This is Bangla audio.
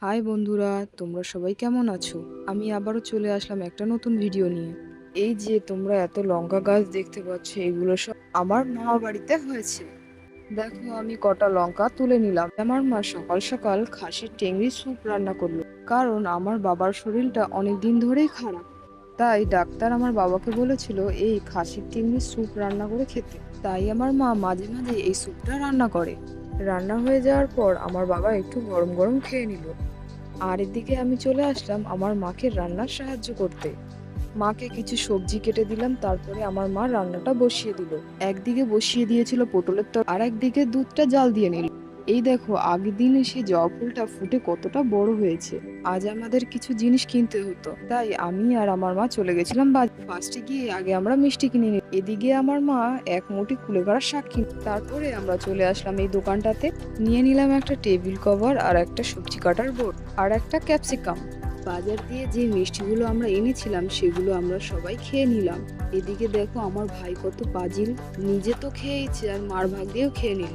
হাই বন্ধুরা, তোমরা সবাই কেমন আছো? আমি আবারও চলে আসলাম একটা নতুন ভিডিও নিয়ে। এই যে তোমরা এত লঙ্কা গাছ দেখতে পাচ্ছ, এগুলো সব আমার মামা বাড়িতে হয়েছে। দেখো, আমি কটা লঙ্কা তুলে নিলাম। আমার মা সকাল সকাল খাসির টেংরির স্যুপ রান্না করলো, কারণ আমার বাবার শরীরটা অনেক দিন ধরেই খারাপ। তাই ডাক্তার আমার বাবাকে বলেছিল এই খাসির টেংরির স্যুপ রান্না করে খেতে। তাই আমার মা মাঝে মাঝে এই স্যুপটা রান্না করে। রান্না হয়ে যাওয়ার পর আমার বাবা একটু গরম গরম খেয়ে নিল। আর এদিকে আমি চলে আসলাম আমার মাকে রান্নার সাহায্য করতে। মাকে কিছু সবজি কেটে দিলাম, তারপরে আমার মা রান্নাটা বসিয়ে দিল। একদিকে বসিয়ে দিয়েছিল পটলের তরকারি, আর একদিকে দুধটা জাল দিয়ে নিল। এই দেখো, আগের দিনে সেই জবা ফুলটা ফুটে কতটা বড় হয়েছে। আজ আমাদের কিছু জিনিস কিনতে হতো, তাই আমি আর আমার মা চলে গেছিলাম বাজারে। ফার্স্টে গিয়ে আগে আমরা মিষ্টি কিনে নিই। এদিকে আমার মা এক মুঠি কুলেখাড়া শাক কিনে, তারপরে আমরা চলে আসলাম এই দোকানটাতে। নিয়ে নিলাম একটা টেবিল কভার আর একটা সবজি কাটার বোর্ড আর একটা ক্যাপসিকাম। বাজার দিয়ে যে মিষ্টিগুলো আমরা এনেছিলাম সেগুলো আমরা সবাই খেয়ে নিলাম। এদিকে দেখো, আমার ভাই কত পাজিল, নিজে তো খেয়েছে আর মার ভাগ দিয়েও খেয়ে নিল।